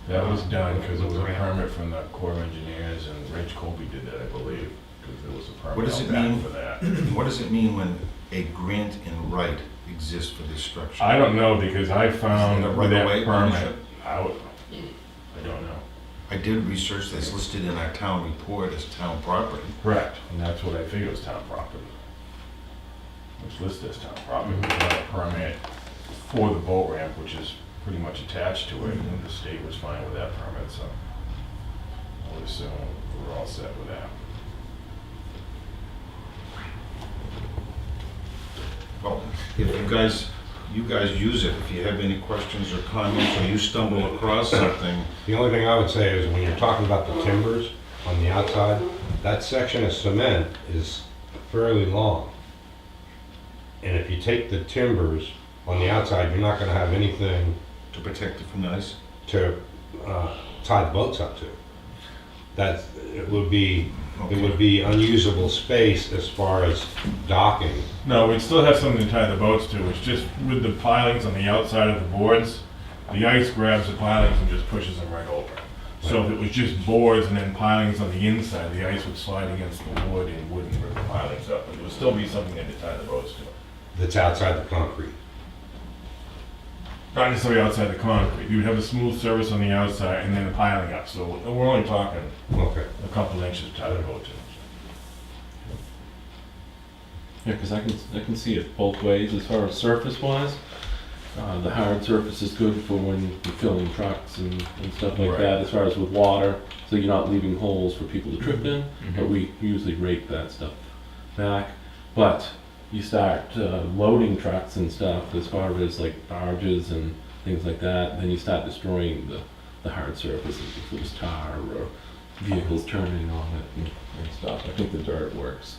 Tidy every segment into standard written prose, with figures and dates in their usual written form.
That was done because it was a permit from the Corps of Engineers, and Rich Colby did that, I believe, because there was a permit What does it out back mean for that. What does it mean when a grant in right exists for this structure? I don't know, because I found Is it a with that right-of-way permit, ownership? I don't know. I did research that's listed in our town report as town property. Correct, and that's what I figured was town property. It's listed as town property, we got a permit for the boat ramp, which is pretty much attached to it, and the state was fine with that permit, so I would assume we're all set with that. Well, if you guys use it, if you have any questions or comments, or you stumble across something, The only thing I would say is when you're talking about the timbers on the outside, that section of cement is fairly long. And if you take the timbers on the outside, you're not gonna have anything to protect it from the ice. to tie the boats up to. That, it would be unusable space as far as docking. No, we'd still have something to tie the boats to, it's just with the pilings on the outside of the boards, the ice grabs the pilings and just pushes them right over. So if it was just boards and then pilings on the inside, the ice would slide against the wood and wouldn't rip the pilings up, but there would still be something to tie the boats to. That's outside the concrete. Not necessarily outside the concrete, you would have a smooth surface on the outside and then the piling up, so we're only talking Okay. a couple inches to tie the boat to. Yeah, because I can see it both ways as far as surface wise. The hard surface is good for when you're filling trucks and stuff like Right. that, as far as with water, so you're not leaving holes for people to trip in, but we usually rake that stuff back. But you start loading trucks and stuff as far as like barges and things like that, then you start destroying the hard surfaces if there's tar or vehicles turning on it and stuff. I think the dirt works.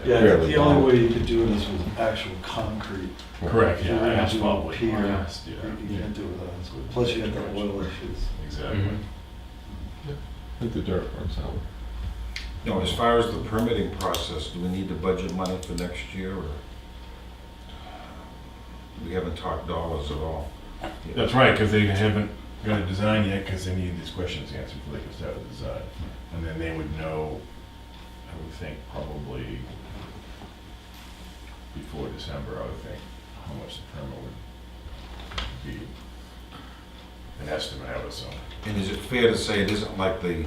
Yeah, I think Fairly the only long. way you could do it is with actual concrete. Correct, If you're yeah, gonna do a asphalt would pier, last, yeah. You can't do it with that. Plus you have the oil issues. Exactly. I think the dirt works out. No, as far as the permitting process, do we need to budget money for next year, or? We haven't talked dollars at all. That's right, because they haven't got a design yet, because they need these questions answered before they can start the design. And then they would know, I would think, probably before December, I would think, how much the permit would be. An estimate, I would assume. And is it fair to say it isn't like the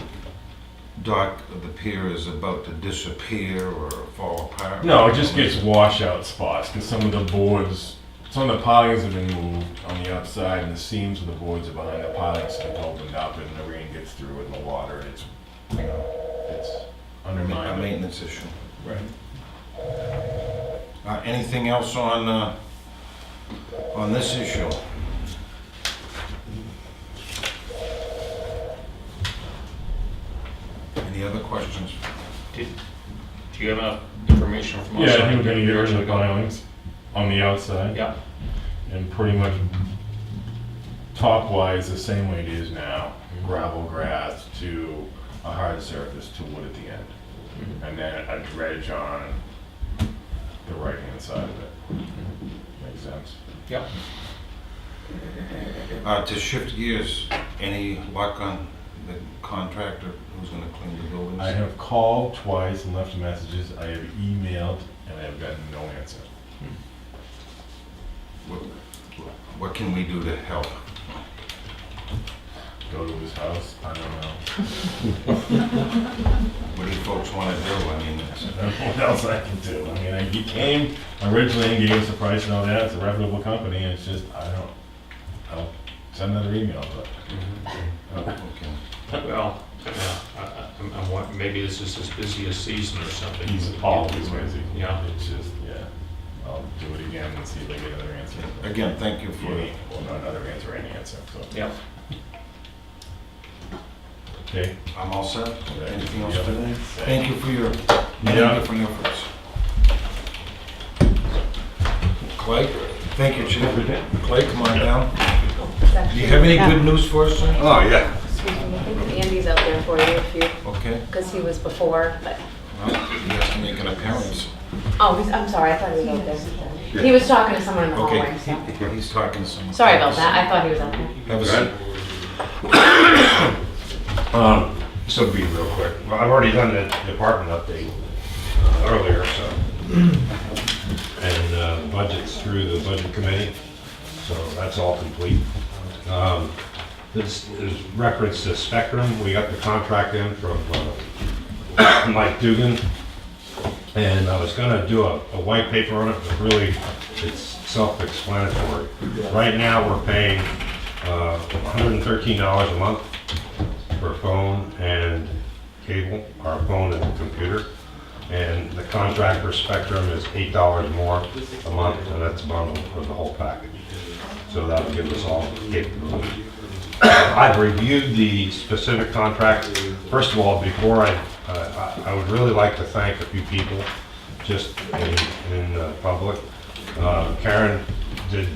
dock of the pier is about to disappear or fall apart? No, it just gets washout spots, because some of the boards, some of the pilings have been moved on the outside, and the seams of the boards are behind the pilings get opened up, and the rain gets through it, and the water, and it's, you know, it's A undermined. maintenance issue. Right. Anything else on this issue? Any other questions? Do you have enough information from us? Yeah, I think we're gonna get rid of the pilings on the outside. Yeah, And pretty much top-wise, the same way it is now, gravel, grass to a hard surface to wood at the end. And then a dredge on the right-hand side of it. Makes sense? yeah. To shift gears, any luck on the contractor who's gonna clean the buildings? I have called twice and left messages, I have emailed, and I have gotten no answer. What can we do to help? Go to his house, I don't know. What do you folks wanna do? I mean, I don't know what else I can do. I mean, he came originally and gave us a price and all that, it's a reputable company, and it's just, I'll send another email, but. okay. Well, yeah, I'm wondering, maybe this is his busiest season or something. He's always busy. Yeah. It's just, yeah, I'll do it again and see if I get another answer. Again, thank you for, Well, not another answer, any answer, so. Yeah. Okay. I'm all set. Anything else Yep. today? Thank you for your many Yeah. different efforts. Clay? Thank you, Chief. Clay, come on down. Do you have any good news for us, sir? Oh, yeah. Excuse me, I think Andy's out there for you if you, Okay. because he was before, but, Well, he has to make an appearance. oh, I'm sorry, I thought he was out there. He was talking to someone in the Okay, hallway, so. he's talking to someone. Sorry about that, I thought he was out there. Have a seat. This will be real quick. Well, I've already done the department update earlier, so. And the budget's through the budget committee, so that's all complete. This is reference to Spectrum. We got the contract in from Mike Dugan. And I was gonna do a white paper on it, but really, it's self-explanatory. Right now, we're paying $113 a month for phone and cable, our phone and computer. And the contract for Spectrum is $8 more a month, and that's bundled for the whole package. So that'll give us all the capability. I've reviewed the specific contract. First of all, before I would really like to thank a few people just in public. Karen did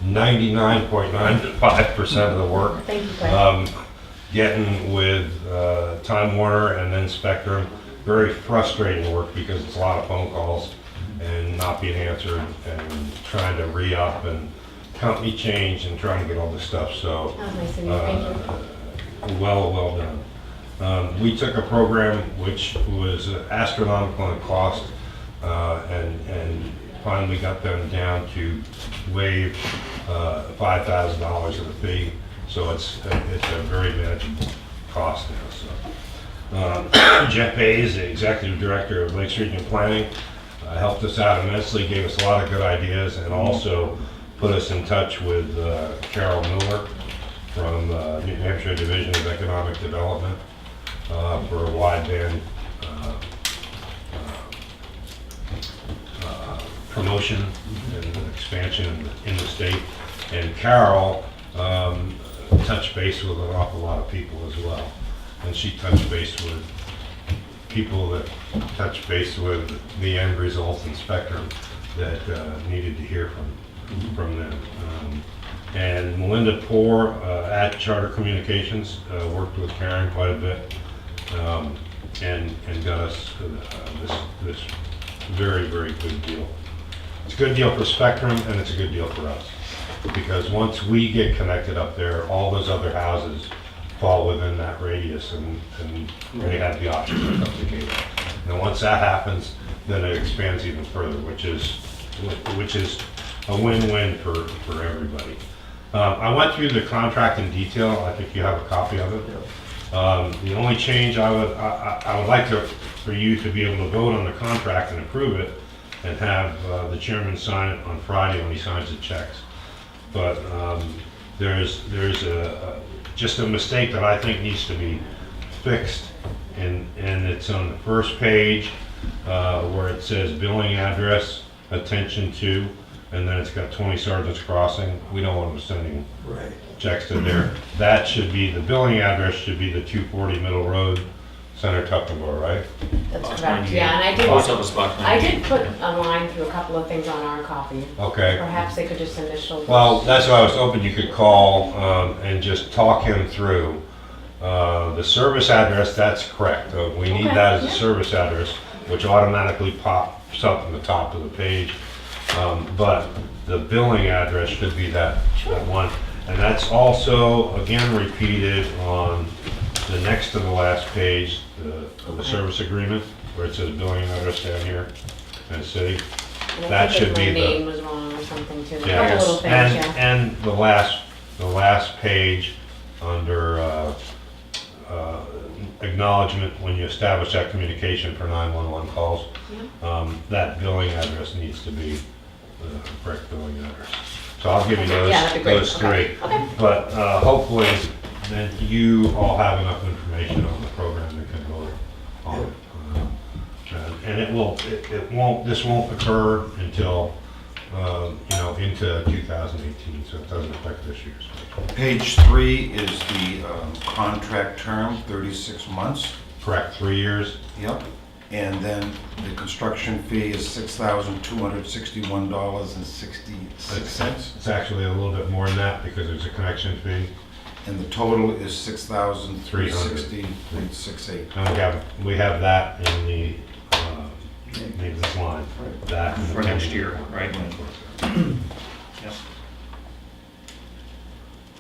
99.95% of the work. Thank you, Craig. Getting with Time Warner and then Spectrum. Very frustrating work because it's a lot of phone calls and not being answered and trying to re-up and company change and trying to get all this stuff. So That was nice of you, thank you. well done. We took a program which was astronomical in cost, and finally got them down to waive $5,000 of the fee. So it's a very manageable cost now. So Jeff Hayes, the executive director of Lakes Region Planning, helped us out immensely, gave us a lot of good ideas, and also put us in touch with Carol Miller from New Hampshire Division of Economic Development for a wideband promotion and expansion in the state. And Carol touched base with an awful lot of people as well. And she touched base with people that touched base with the end result in Spectrum that needed to hear from them. And Melinda Poor at Charter Communications worked with Karen quite a bit and got us this very, very good deal. It's a good deal for Spectrum and it's a good deal for us. Because once we get connected up there, all those other houses fall within that radius and they have the option to hook up the cable. And once that happens, then it expands even further, which is a win-win for everybody. I went through the contract in detail. I think you have a copy of it. The only change I would like for you to be able to vote on the contract and approve it and have the chairman sign it on Friday when he signs the checks. But there's just a mistake that I think needs to be fixed, and it's on the first page where it says billing address, attention to, and then it's got 20 Sergeant's Crossing. We don't want them sending checks to there. That should be, the billing address should be the 240 Middle Road, Center Tuckahoe, right? That's Box correct, 98. yeah, and Post office box I 98. did put a line through a couple of things on our copy. Okay. Perhaps they could just initial. Well, that's what I was hoping you could call and just talk him through. The service address, that's correct. We need Okay, that as a yeah. service address, which automatically pops up on the top of the page. But the billing address should be that one. And that's also, again, repeated on the next to the last page, the service agreement, where it says billing address down here in the city. And I That think should be my the- name was wrong or something too. A Yeah, couple little things, yeah. and the last page under acknowledgement when you establish that communication for 911 calls, that billing address needs to be the correct billing address. So I'll give you Okay, yeah, that'd be great. those Okay. three. Okay. But hopefully then you all have enough information on the program that can vote on it. And it won't, this won't occur until, into 2018, so it doesn't affect this year's. Page 3 is the contract term, 36 months. Correct, 3 years? Yep. And then the construction fee is $6,261.66. It's actually a little bit more than that because there's a connection fee. And the total is $6,360.68. And we have that in the maintenance line. That and the For next pending. year, right?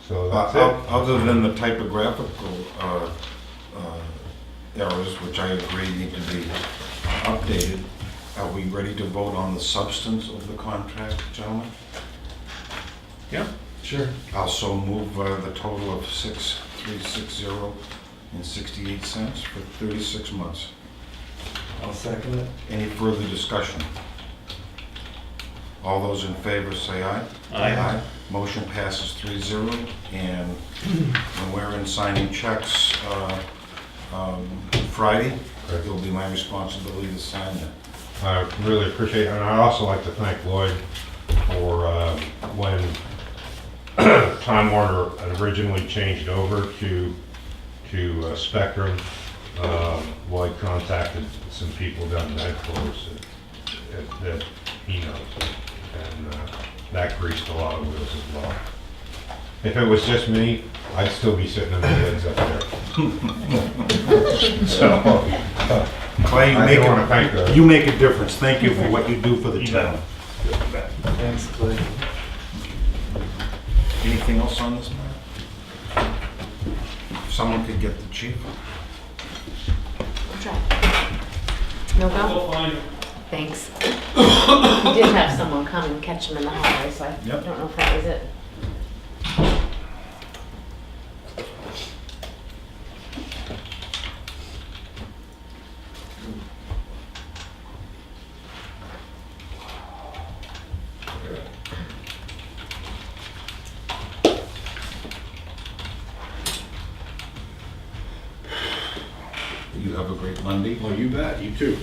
So that's it. Other than the typographical errors, which I agree need to be updated, are we ready to vote on the substance of the contract, gentlemen? Yeah. Sure. I'll so move the total of $6,360.68 for 36 months. I'll second it. Any further discussion? All those in favor say aye. Aye. Motion passes 3-0, and when we're in signing checks Friday, it'll be my responsibility to sign that. I really appreciate it, and I'd also like to thank Lloyd for when Time Warner had originally changed over to Spectrum. Lloyd contacted some people down in headquarters that he knows, and that greased a lot of wheels as well. If it was just me, I'd still be sitting in the woods up there. So, Clay, I do want to thank the. you make a difference. Thank you for what you do for the town. Thanks, Clay. Anything else on this matter? If someone could get the chief. I'll try. No go? Thanks. We did have someone come and catch him in the hallway, so I Yep. don't know if that was it. You have a great Monday. Oh, you bet, you too.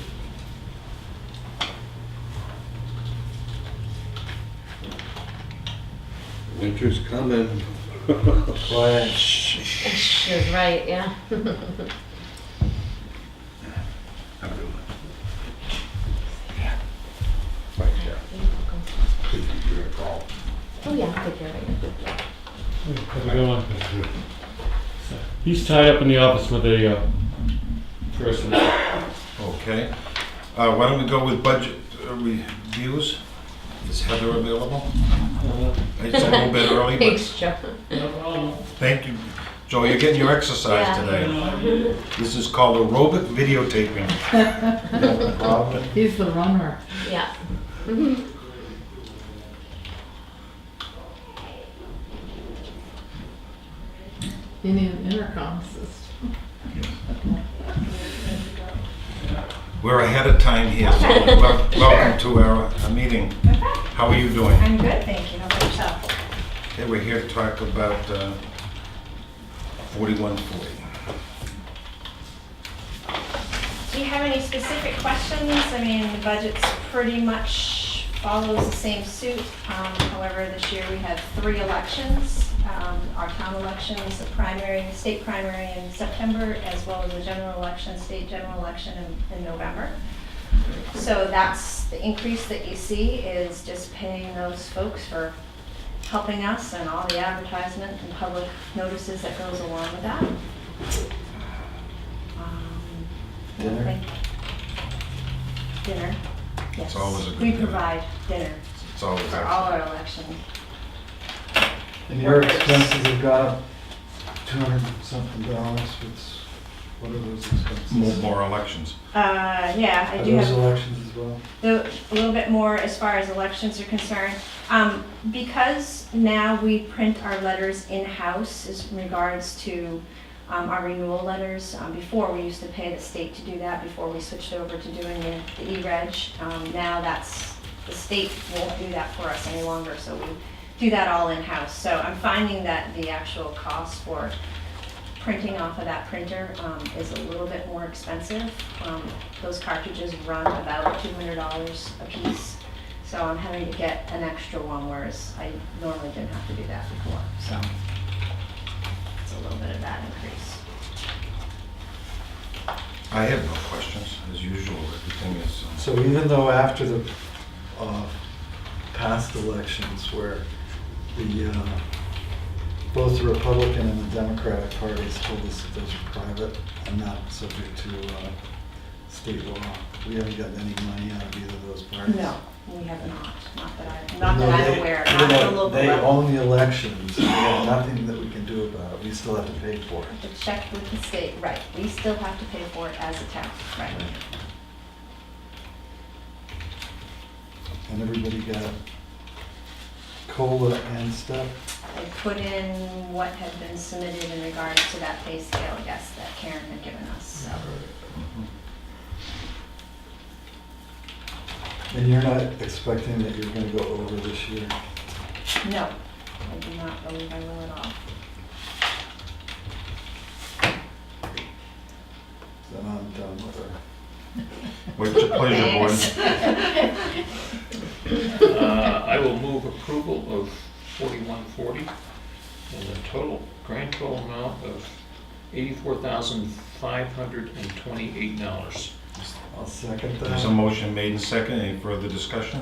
Winter's coming. Quiet. She was right, yeah. Have a good one. Thanks, Jeff. Could you give me a call? Oh, yeah, I'll take care of it. How's it going? He's tied up in the office with a person. Okay. Why don't we go with budget reviews? Is Heather available? It's a little bit early, but Thanks, Joe. thank you. Joe, you're getting your exercise Yeah. today. This is called aerobic videotaping. No problem. He's the runner. Yeah. You need an intercom system. We're ahead of time here, so welcome to our meeting. How are you doing? I'm good, thank you. How about yourself? Okay, we're here to talk about 4140. Do you have any specific questions? I mean, the budget's pretty much follows the same suit. However, this year we had 3 elections. Our town elections, the primary, state primary in September, as well as the general election, state general election in November. So that's the increase that you see is just paying those folks for helping us and all the advertisement and public notices that goes along with that. Dinner? Dinner, yes. It's always a good We dinner. provide dinner It's always for all our elections. And your expenses have gone up $200-something. What are those expenses? more elections. Yeah, I Are do those have elections as well? a little bit more as far as elections are concerned. Because now we print our letters in-house as in regards to our renewal letters. Before, we used to pay the state to do that before we switched over to doing the e-reg. Now that's, the state won't do that for us any longer, so we do that all in-house. So I'm finding that the actual cost for printing off of that printer is a little bit more expensive. Those cartridges run about $200 a piece. So I'm having to get an extra one, whereas I normally didn't have to do that before. So it's a little bit of that increase. I have no questions, as usual. Everything is. So even though after the past elections where the both the Republican and the Democratic parties told us that those are private and not subject to state law, we haven't gotten any money out of either of those parties. No, We have not that Even I'm though aware, even not at the though local they level. own the elections, we have nothing that we can do about it, we still have to pay for it. Have to check with the state, right, we still have to pay for it as a town, right. And everybody got COLA and stuff. I put in what had been submitted in regards to that pay scale, yes, that Karen had given us, so. And you're not expecting that you're gonna go over this year? No, I do not believe I will at all. Then I'm done with her. What's your pleasure, board? Thanks. I will move approval of 4140 and the total, grand total amount of $84,528. I'll second There's a that. motion made and second. Any further discussion?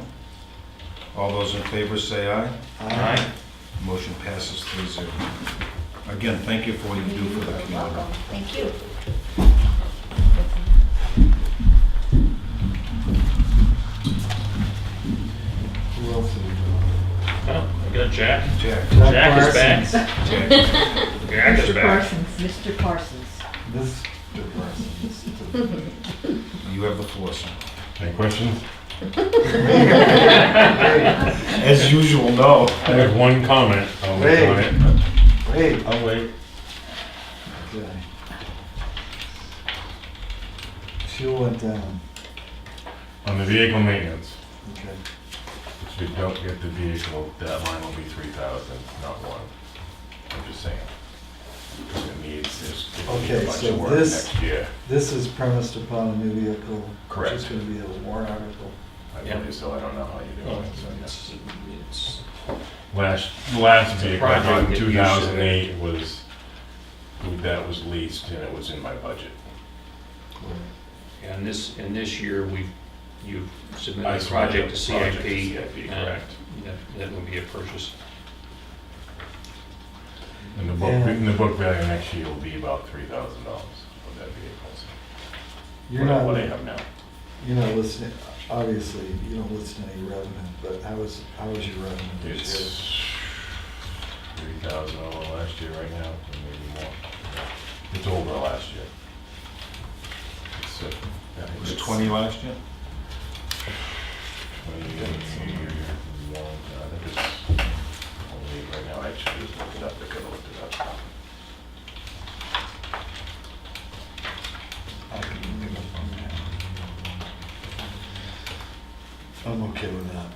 All those in favor say aye. Aye. Motion passes 3-0. Again, thank you for what you do for the You're community. welcome. Thank you. Who else are we Oh, I got Jack. Jack. doing? Jack is back. Parsons. Jack. Jack is Mr. back. Parsons, Mr. Parsons. Mr. Parsons. You have the floor, sir. Any questions? As usual, no. I have one comment. I'll wait on it. Wait, I'll wait. okay. Fuel went down, On the vehicle maintenance, okay. if we don't get the vehicle, that line will be 3,000, not 1. I'm just saying. Because it needs this, it needs Okay, a bunch so of work this- next year. This is premised upon a new vehicle. Correct. Which is gonna be a warrant article. I Yeah. believe so, I don't know how you do Oh, it. so, yeah. it's, Last It's a vehicle I bought in project that you 2008 was, that was leased and it was in my budget. and this year, you've I submitted a submitted project to a CIP. project to CIP, and correct. That will be a purchase. And the book value next year will be about $3,000 of that vehicle. so You're what I not, have now. you're not listening, obviously, you don't list any revenue, but how was your revenue this year? It's 3,000 over last year right now, or maybe more. It's over last year. It's, It was 20 last year? 21, I think it's only right now, I should just look it up, I could have looked it up. I can pick up on that. I'm okay with that.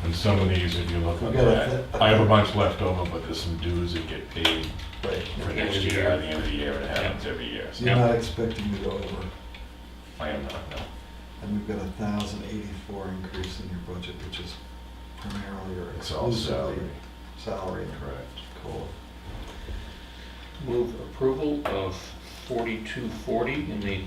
And some of these, if you look We on got that, I have a bunch left over, but there's some dues that get paid Right. for next year, at the end of the year, it happens every year. So You're not expecting to go over, I am not, no. and we've got 1,084 increase in your budget, which is primarily or It's all exclusively salary. salary. Correct. Cool. Move approval of 4240 in the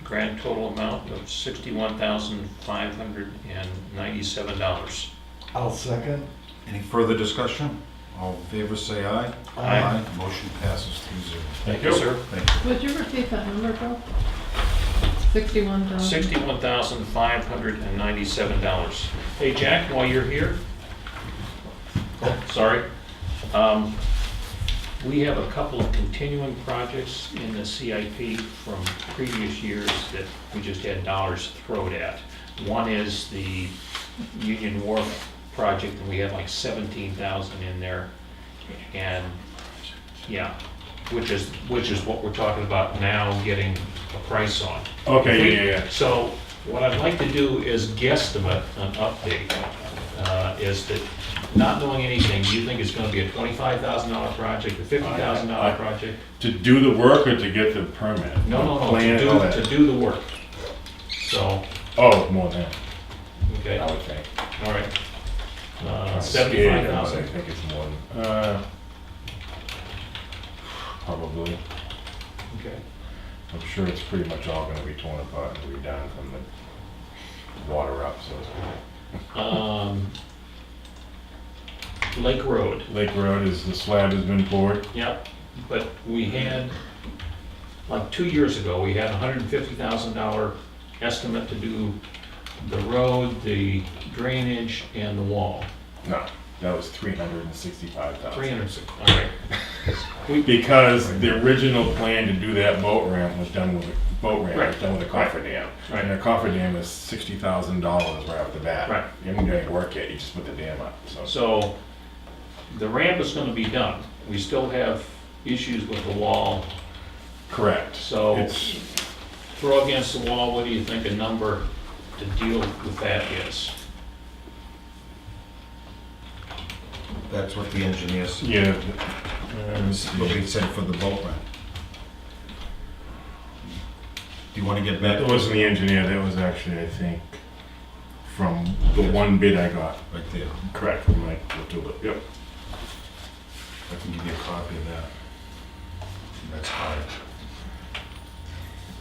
grand total amount of $61,597. I'll second. Any further discussion? All in favor say aye. Aye. Motion passes 3-0. Thank Yes, sir. Thank you. Would you repeat that number, Bill? 61,000? $61,597. Hey, Jack, while you're here, oh, sorry. We have a couple of continuing projects in the CIP from previous years that we just had dollars thrown at. One is the Union Wharf project, and we had like 17,000 in there. And, yeah, which is what we're talking about now, getting a price on. Okay, yeah. So what I'd like to do is guesstimate an update, is that, not knowing anything, do you think it's gonna be a $25,000 project, a $50,000 project? To do the work or to get the permit? No, Plan and all that. to do the work. So, Oh, more than that, okay, I all would think. right. I'm scared, but I 75,000, think it's more than, probably. okay. I'm sure it's pretty much all gonna be torn apart and redone from the water up, so to Lake Road. speak. Lake Road is, the slab has been poured. Yep, but we had like 2 years ago, we had a $150,000 estimate to do the road, the drainage, and the wall. No, that was 365,000. 300, all right. Because the original plan to do that boat ramp was done with the cofferdam. Right. And the cofferdam is $60,000 right off the bat. Right. You haven't done any work yet, you just put the dam up, so. So the ramp is gonna be done. We still have issues with the wall, Correct. so It's, throw against the wall, what do you think a number to deal with that is? That's what the engineer said. yeah, What he said for the boat ramp. Do you want to get back? that wasn't the engineer, that was actually, I think, from the one bid I got. Right there. Correct, from Mike Latula. Yep. I can give you a copy of that. That's hard.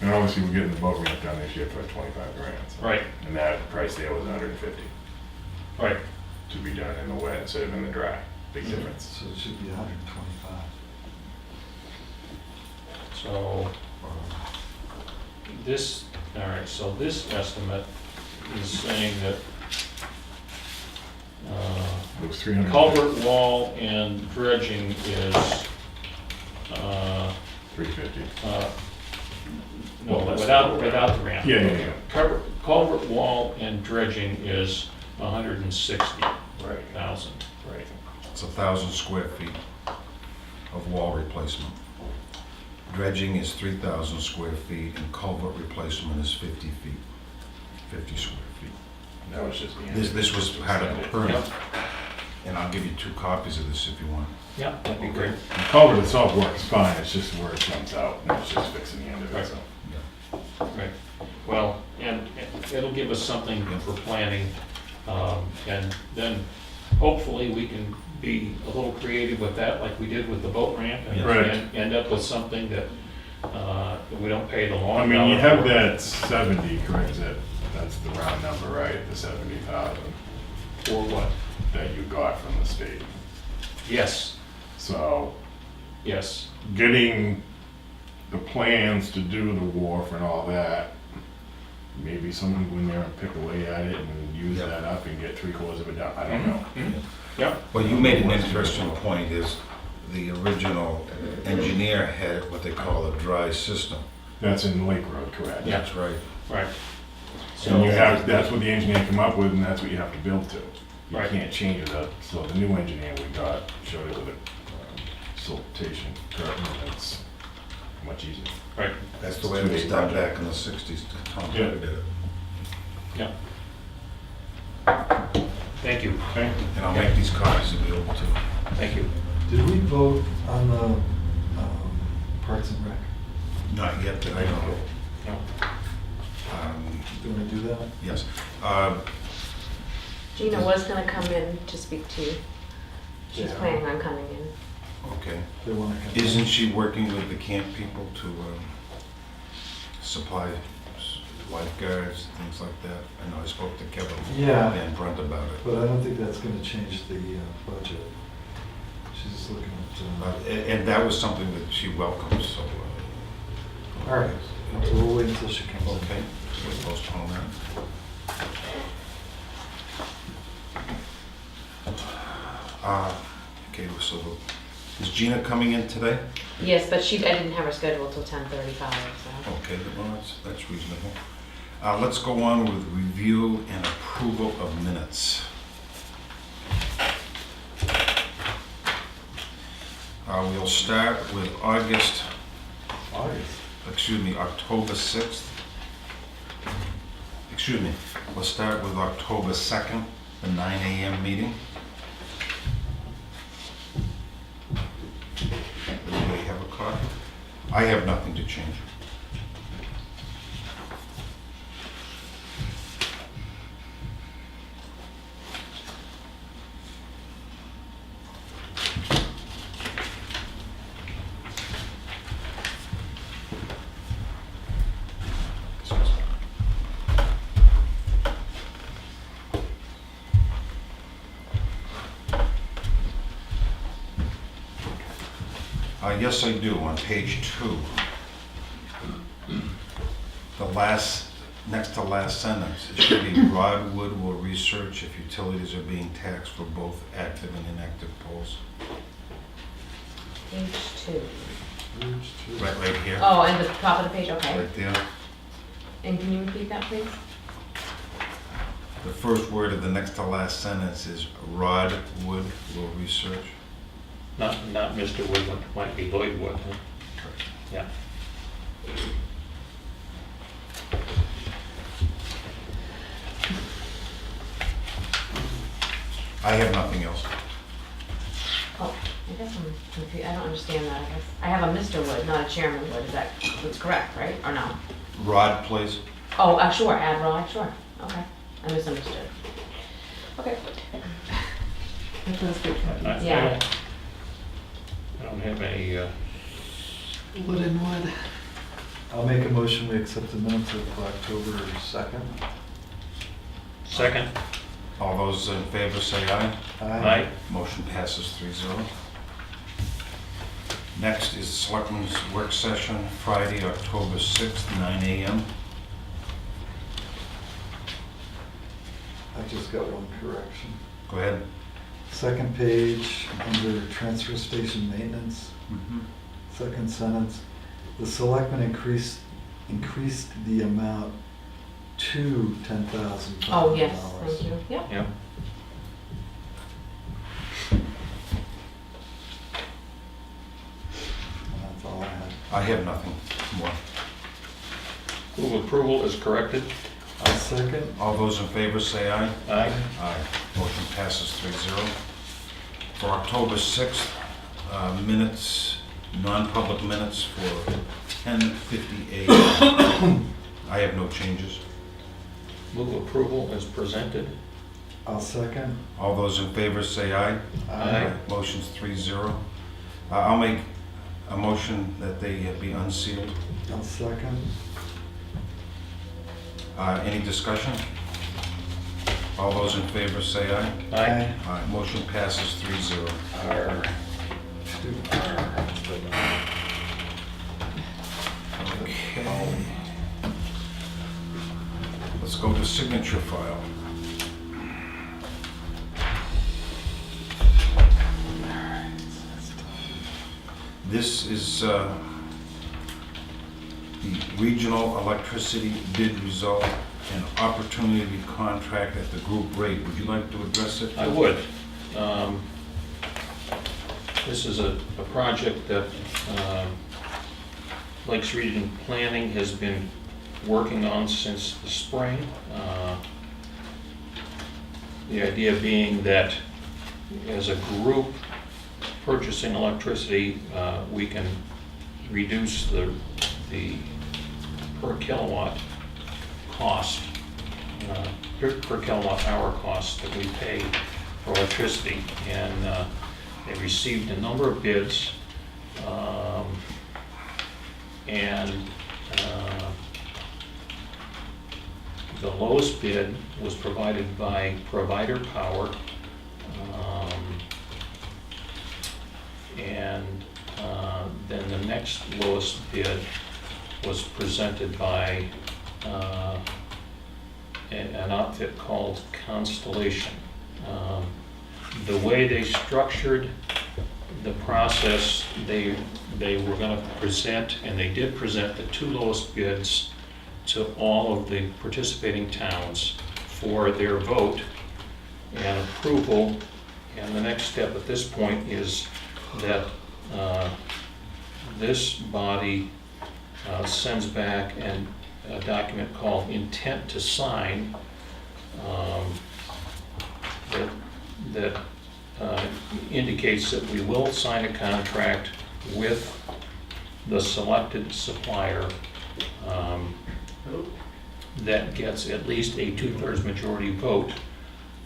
And obviously, we're getting the boat ramp done this year for 25 grand. So. Right, And that price there was 150 right. to be done in the wet instead of in the dry. Big difference. So it should be 125. So this, all right, so this estimate is saying that It was 300. culvert wall and dredging is, 350. no, Well, that's without the- without the ramp. Yeah. Culvert wall and dredging is 160,000. Right. It's 1,000 square feet of wall replacement. Dredging is 3,000 square feet and culvert replacement is 50 feet, 50 square feet. That was just the end. This was part of the permit, Yep, and I'll give you 2 copies of this if you want. yeah, that'd be great. The culvert itself works fine, it's just where it jumps out, and it's just fixing the end of it, so. Right, well, and it'll give us something for planning, and then hopefully we can be a little creative with that, like we did with the boat ramp, and Right. and end up with something that we don't pay the long I mean, you dollar have for. that 70, correct, that's the round number, right? The 70,000 For what? that you got from the state. Yes, So, yes, getting the plans to do the wharf and all that, maybe someone go in there and pick away at it and use Yeah. that up and get 3/4 of it done, I don't know. yeah, Well, you made an interesting point, is the original engineer had what they call a dry system. That's in Lake Road, correct? Yeah. That's right. right. And you have, that's what the engineer come up with, and that's what you have to build to. You Right. can't change it up, so the new engineer we got showed it with a siltation curtain, and it's much easier. Right, That's the way it was done back in the 60s. Tom Yeah. did it. yeah. Thank you, Okay? And I'll make these copies available too. thank you. Did we vote on the Parks and Rec? Not yet, but I know. No. Do you want to do that? Yes. Gina was gonna come in to speak to you. She's Yeah. planning on coming in. Okay. They want to come. Isn't she working with the camp people to supply lifeguards, things like that? I know I spoke to Kevin Yeah. Van Brunt about it. But I don't think that's going to change the budget. She's looking at, And that was something that she welcomes, so, all right, we'll wait until she comes in. okay, so we postpone that. Okay, so is Gina coming in today? Yes, but I didn't have her scheduled till 10:35, so. Okay, well, that's reasonable. Let's go on with review and approval of minutes. We'll start with October 6th. Excuse me, we'll start with October 2nd, the 9 a.m. meeting. Everybody have a copy? I have nothing to change. Yes, I do, on page 2. next to last sentence, it should be Rod Wood will research if utilities are being taxed for both active and inactive poles. Page 2. Right here, Oh, and the top of the page, okay. right there. And can you repeat that, please? The first word of the next to last sentence is Rod Wood will research. Not Mr. Wood, might be Lloyd Wood, huh? Yeah. I have nothing else. Oh, I guess I'm confused. I don't understand that, I guess. I have a Mr. Wood, not a Chairman Wood. That's correct, right? Or no? Rod, please. Oh, sure, add Rod, sure. Okay. I misunderstood. Okay. That does get confusing. Yeah. I don't have any, Wood and wood. I'll make a motion, we accept the minutes of October 2nd. second. All those in favor say aye. Aye. Motion passes 3-0. Next is Selectmen's work session, Friday, October 6th, 9 a.m. I just got one correction. Go ahead. Second page, under transfer station maintenance, second sentence, the selectmen increased the amount to $10,500. Oh, yes, thank you. Yep. Yeah. And that's all I had. I have nothing more. Move approval is corrected. I'll second. All those in favor say aye. Aye. Aye. Motion passes 3-0. For October 6th, minutes, non-public minutes for 10:58. I have no changes. Move approval is presented. I'll second. All those in favor say aye. Aye. Motion's 3-0. I'll make a motion that they be unsealed. I'll second. Any discussion? All those in favor say aye. Aye. Aye. Motion passes 3-0. Okay. Let's go to signature file. This is the regional electricity bid result and opportunity contract at the group rate. Would you like to address it? I would. This is a project that Lakes Region Planning has been working on since the spring. The idea being that as a group purchasing electricity, we can reduce the per kilowatt cost, per kilowatt hour cost that we pay for electricity. And they received a number of bids, and the lowest bid was provided by Provider Power, and then the next lowest bid was presented by an outfit called Constellation. The way they structured the process, they were going to present, and they did present the two lowest bids to all of the participating towns for their vote and approval. And the next step at this point is that this body sends back a document called intent to sign that indicates that we will sign a contract with the selected supplier that gets at least a 2/3 majority vote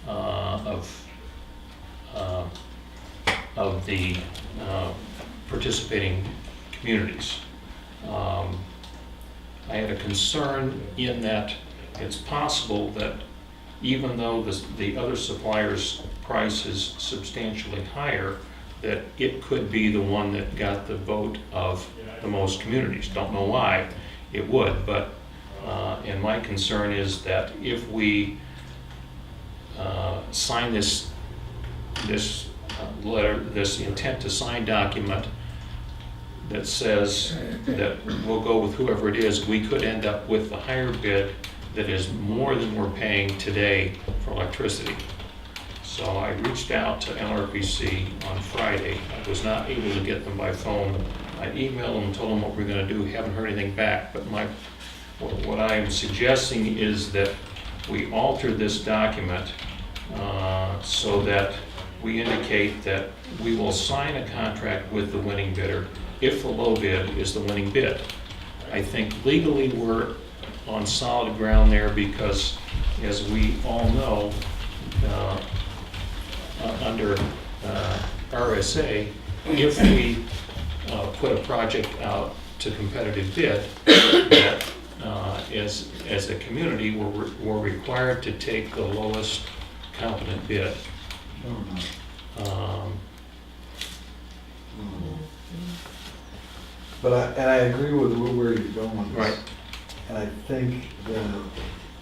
of the participating communities. I had a concern in that it's possible that even though the other supplier's price is substantially higher, that it could be the one that got the vote of the most communities. Don't know why it would, but And my concern is that if we sign this letter, this intent to sign document that says that we'll go with whoever it is, we could end up with a higher bid that is more than we're paying today for electricity. So I reached out to LRPC on Friday. I was not able to get them by phone. I emailed them, told them what we're gonna do, haven't heard anything back, but what I'm suggesting is that we alter this document so that we indicate that we will sign a contract with the winning bidder if the low bid is the winning bid. I think legally we're on solid ground there because, as we all know, under RSA, if we put a project out to competitive bid, that as a community, we're required to take the lowest competent bid. But I agree with where you're going with this. Right. And I think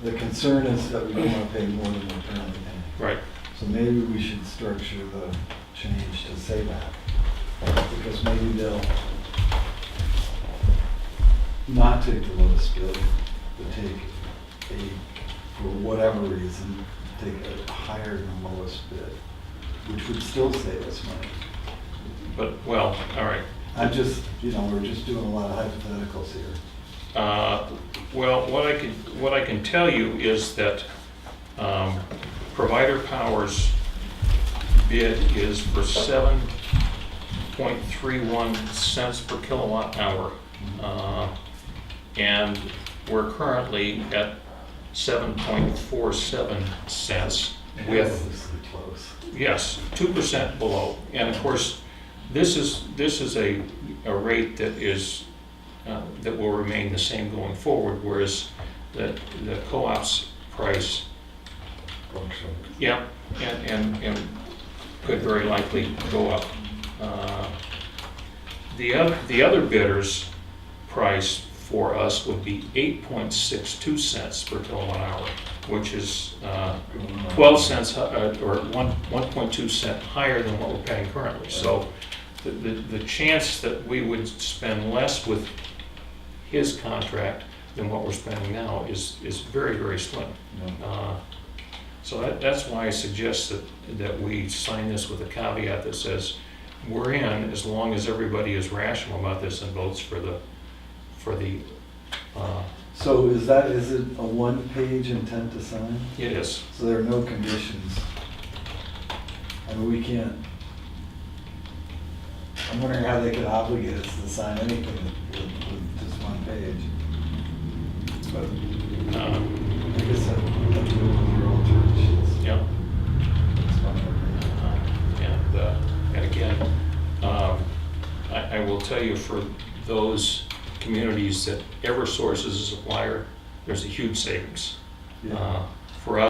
the concern is that we don't want to pay more than we're currently paying. Right. So maybe we should structure the change to say that. Because maybe they'll not take the lowest bid, but take for whatever reason, take a higher than the lowest bid, which would still save us money. But, well, all right. I just, we're just doing a lot of hypotheticals here. Well, what I can tell you is that Provider Power's bid is for 7.31 cents per kilowatt hour. And we're currently at 7.47 cents with, Obviously close. yes, 2% below. And of course, this is a rate that is that will remain the same going forward, whereas the co-op's price, yeah, and could very likely go up. The other bidder's price for us would be 8.62 cents per kilowatt hour, which is 12 cents or 1.2 cent higher than what we're paying currently. So the chance that we would spend less with his contract than what we're spending now is very, very slim. So that's why I suggest that we sign this with a caveat that says we're in as long as everybody is rational about this and votes for the. So is it a one-page intent to sign? It is. So there are no conditions? I mean, we can't, I'm wondering how they could obligate us to sign anything with just one page. But I guess I'd have to go with your alterations. Yeah. That's fine with me. And again, I will tell you, for those communities that EverSource is a supplier, there's a huge savings. Yeah.